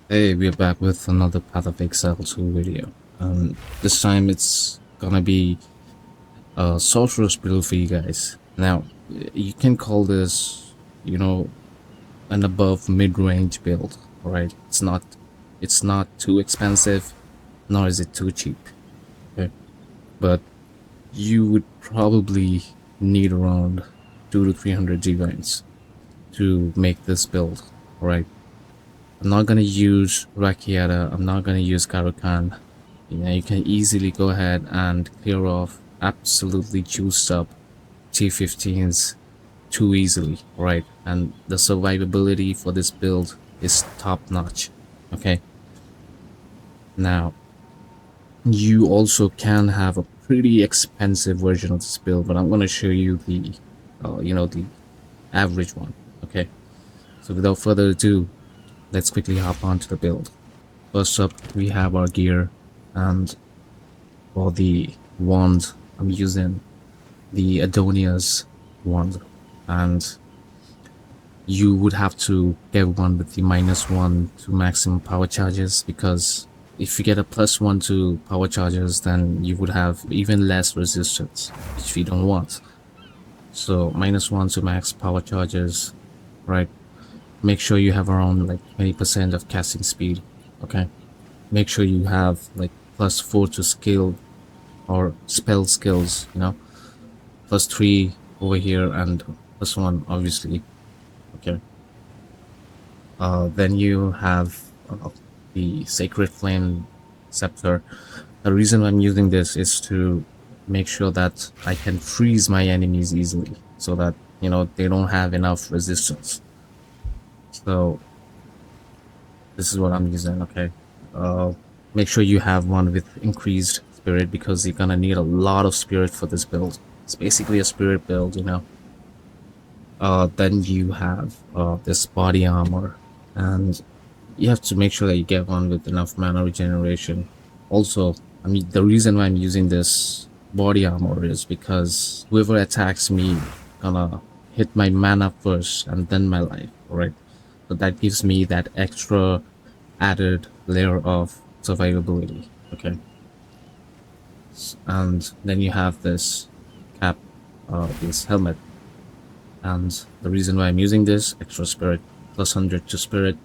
Hey, we're back with another Path of Exile 2 video. This time it's gonna be a sorcerer's build for you guys. Now, you can call this, an above mid-range build, alright? It's not too expensive, nor is it too cheap. Okay, but you would probably need around 200 to 300 divines to make this build, alright? I'm not gonna use Rakiata, I'm not gonna use Karukan. You can easily go ahead and clear off absolutely juiced up T15s too easily, right? And the survivability for this build is top notch. Okay, now you also can have a pretty expensive version of this build, but I'm gonna show you the average one. Okay, so without further ado, let's quickly hop on to the build. First up, we have our gear, and for the wand, I'm using the Adonia's wand, and you would have to get one with the -1 to maximum power charges, because if you get a +1 to power charges, then you would have even less resistance, which we don't want. So -1 to max power charges, right? Make sure you have around like 20% of casting speed. Okay, make sure you have like +4 to skill or spell skills, +3 over here and +1 obviously. Okay, then you have the Sacred Flame Scepter. The reason I'm using this is to make sure that I can freeze my enemies easily, so that they don't have enough resistance. So this is what I'm using. Okay, make sure you have one with increased spirit, because you're gonna need a lot of spirit for this build. It's basically a spirit build, then you have this body armor, and you have to make sure that you get one with enough mana regeneration. Also, I mean, the reason why I'm using this body armor is because whoever attacks me gonna hit my mana first and then my life, alright? So that gives me that extra added layer of survivability. Okay, and then you have this cap, this helmet, and the reason why I'm using this extra spirit, +100 to spirit.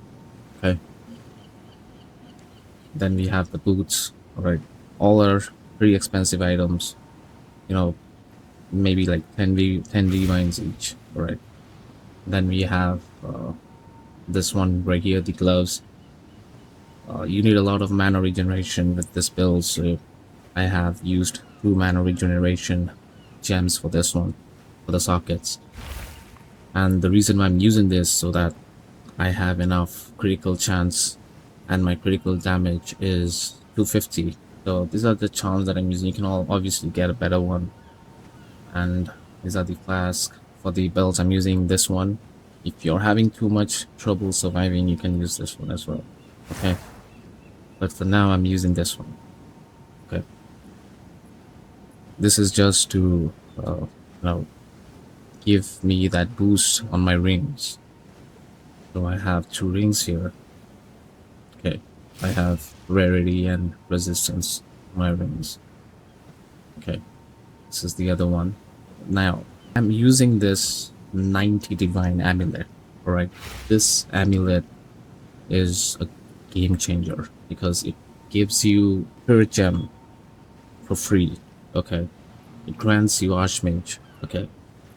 Okay, then we have the boots. All right, all are pretty expensive items, maybe like 10 divines each. All right, then we have this one right here, the gloves. You need a lot of mana regeneration with this build, so I have used 2 mana regeneration gems for this one, for the sockets. And the reason why I'm using this, so that I have enough critical chance, and my critical damage is 250. So these are the charms that I'm using. You can all obviously get a better one. And these are the flask. For the belts, I'm using this one. If you're having too much trouble surviving, you can use this one as well. Okay, but for now I'm using this one. Okay, this is just to give me that boost on my rings. So I have 2 rings here. Okay, I have rarity and resistance on my rings. Okay, this is the other one. Now I'm using this 90 divine amulet. All right, this amulet is a game changer, because it gives you per gem for free. Okay, it grants you Archmage. Okay,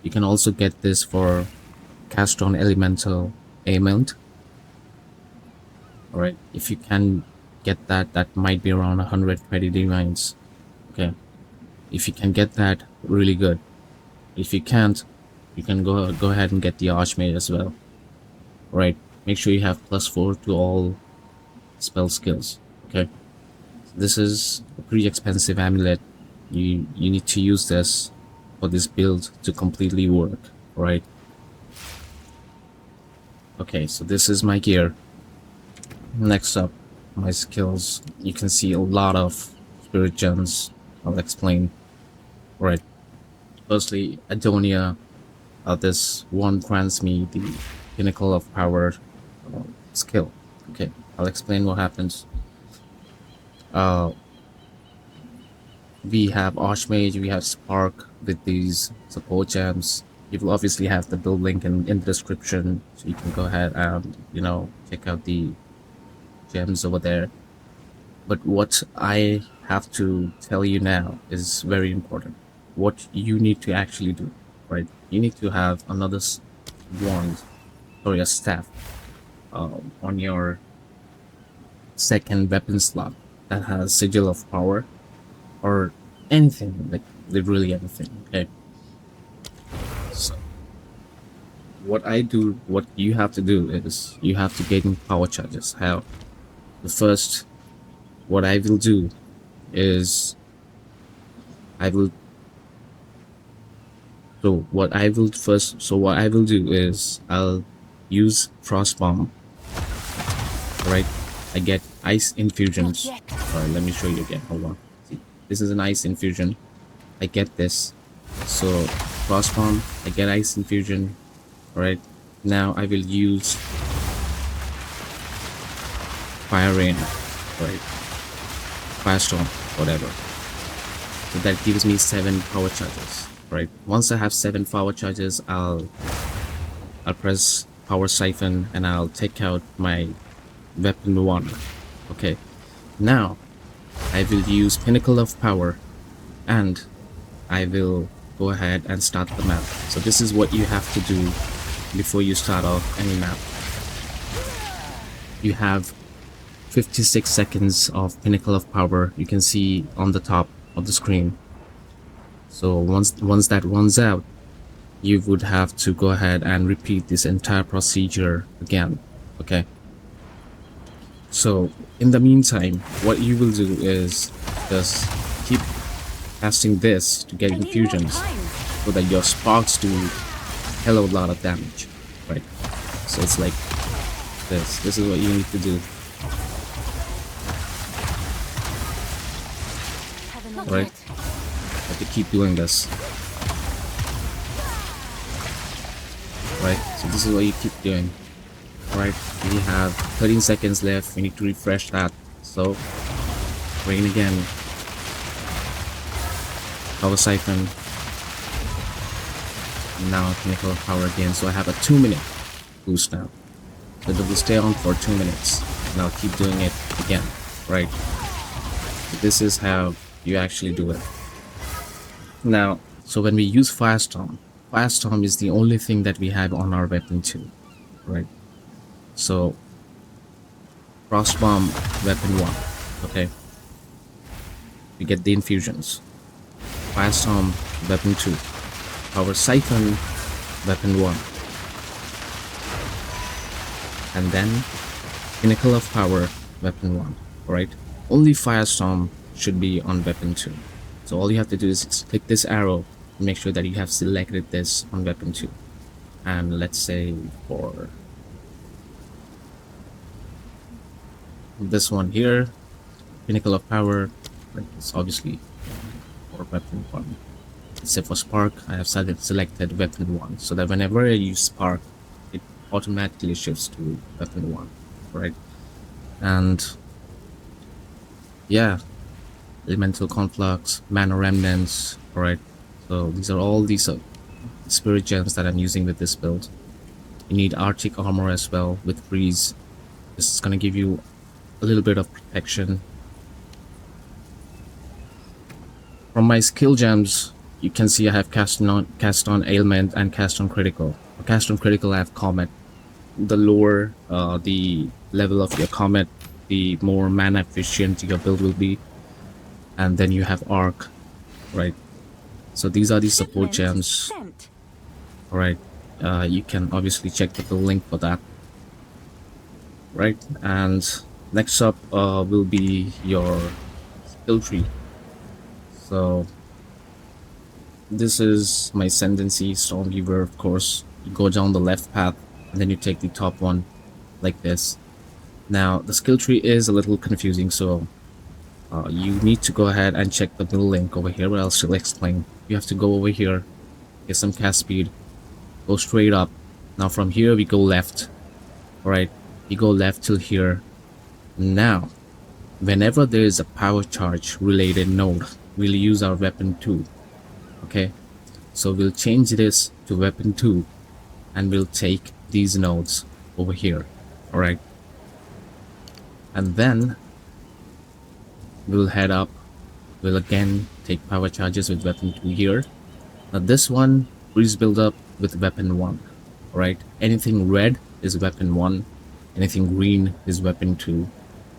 you can also get this for cast on elemental ailment. All right, if you can get that, that might be around 120 divines. Okay, if you can get that, really good. If you can't, you can go ahead and get the Archmage as well. All right, make sure you have +4 to all spell skills. Okay, this is a pretty expensive amulet. You need to use this for this build to completely work. Right? Okay, so this is my gear. Next up, my skills. You can see a lot of spirit gems. I'll explain. Right, firstly, Adonia. This one grants me the pinnacle of power skill. Okay, I'll explain what happens. Uh, we have Archmage, we have Spark with these support gems. You will obviously have the build link in the description, so you can go ahead and, you know, check out the gems over there. But what I have to tell you now is very important. What you need to actually do, right? You need to have another wand, sorry, a staff, on your second weapon slot that has Sigil of Power, or anything, like literally anything. Okay, so what you have to do is you have to gain power charges. How? The first, what I will do is I will what I will do is I'll use frost bomb. Right, I get ice infusions. Alright, let me show you again. Hold on. See, this is an ice infusion. I get this. So frost bomb, I get ice infusion. Alright, now I will use fire rain. Right, firestorm, whatever. So that gives me 7 power charges. Right, once I have 7 power charges, I'll press power siphon and I'll take out my weapon 1. Okay, now I will use Pinnacle of Power and I will go ahead and start the map. So this is what you have to do before you start off any map. You have 56 seconds of Pinnacle of Power, you can see on the top of the screen. So once that runs out, you would have to go ahead and repeat this entire procedure again. Okay, so in the meantime, what you will do is just keep casting this to get infusions so that your sparks do a hell of a lot of damage, right? So it's like this is what you need to do. Right, have to keep doing this. Right, so this is what you keep doing. Alright, we have 13 seconds left. We need to refresh that. So rain again, power siphon, and now Pinnacle of Power again. So I have a 2-minute boost now, so it will stay on for 2 minutes and I'll keep doing it again. Right, so this is how you actually do it. Now, so when we use Firestorm is the only thing that we have on our weapon 2, right? So Frost Bomb weapon 1, okay, we get the infusions. Firestorm weapon 2, Power Siphon weapon 1, and then Pinnacle of Power weapon 1, right? Only Firestorm should be on weapon 2. So all you have to do is click this arrow and make sure that you have selected this on weapon 2. And let's say for this one here, Pinnacle of Power, right, it's obviously for weapon 1. Let's say for Spark, I have selected weapon 1, so that whenever I use Spark, it automatically shifts to weapon 1, right? And yeah, Elemental Conflux, Mana Remnants, alright. So these are all these spirit gems that I'm using with this build. You need Arctic Armor as well with Freeze. This is gonna give you a little bit of protection. From my skill gems, you can see I have cast on Ailment and cast on Critical. For cast on Critical, I have Comet. The lower the level of your Comet, the more mana efficient your build will be. And then you have Arc, right? So these are the support gems. Alright, you can obviously check the link for that. Right, and next up will be your skill tree. So this is my Ascendancy Stormweaver, of course. You go down the left path and then you take the top one like this. Now the skill tree is a little confusing, so you need to go ahead and check the middle link over here, but I'll still explain. You have to go over here, get some cast speed, go straight up. Now from here we go left. Alright, you go left till here, Now, whenever there is a power charge related node, we'll use our weapon 2. Okay, so we'll change this to weapon 2 and we'll take these nodes over here. All right, and then we'll head up. We'll again take power charges with weapon 2 here. Now this one, please build up with weapon 1. All right, anything red is weapon 1, anything green is weapon 2,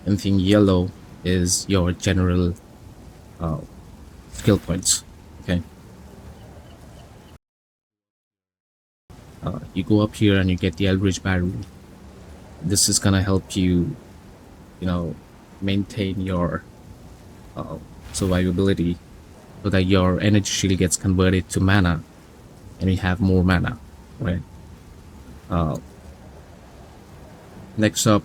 anything yellow is your general skill points. Okay, you go up here and you get the Eldritch Battery. This is gonna help you, maintain your survivability, so that your energy shield gets converted to mana and you have more mana, right? Next up,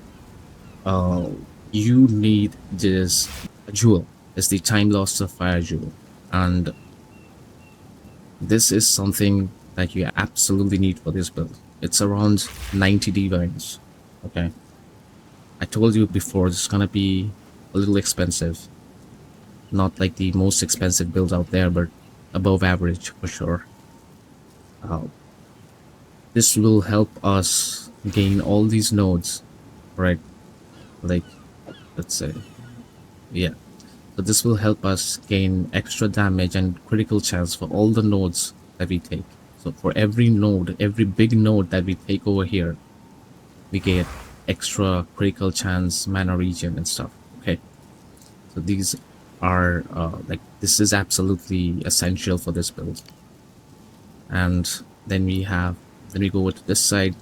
you need this jewel. It's the Time Lost Sapphire Jewel, and this is something that you absolutely need for this build. It's around 90 divines. Okay, I told you before, it's gonna be a little expensive, not like the most expensive build out there, but above average for sure. This will help us gain all these nodes, right? Like, let's say, yeah. So this will help us gain extra damage and critical chance for all the nodes that we take. So for every node, every big node that we take over here, we get extra critical chance, mana regen and stuff. Okay, so these are this is absolutely essential for this build. And then we go over to this side,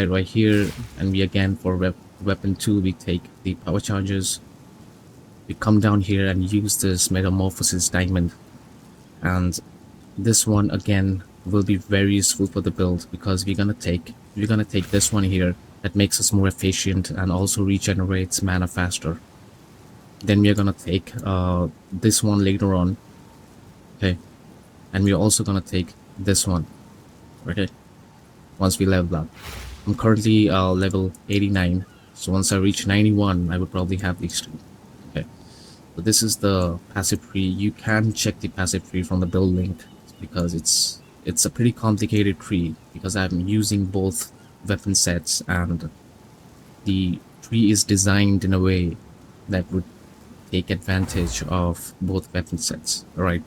right here, and we again, for weapon 2, we take the power charges. We come down here and use this metamorphosis diamond, and this one again will be very useful for the build, because we're gonna take this one here that makes us more efficient and also regenerates mana faster. Then we're gonna take this one later on. Okay, and we're also gonna take this one, okay, once we level up. I'm currently level 89, so once I reach 91, I would probably have these two. Okay, so this is the passive tree. You can check the passive tree from the build link, because it's a pretty complicated tree, because I'm using both weapon sets, and the tree is designed in a way that would take advantage of both weapon sets. All right,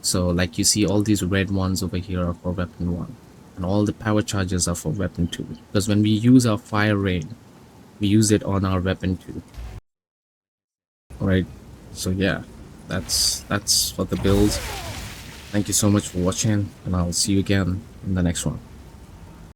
so like you see, all these red ones over here are for weapon 1, and all the power charges are for weapon 2, because when we use our fire rain, we use it on our weapon 2. All right, so yeah, that's for the build. Thank you so much for watching, and I'll see you again in the next one.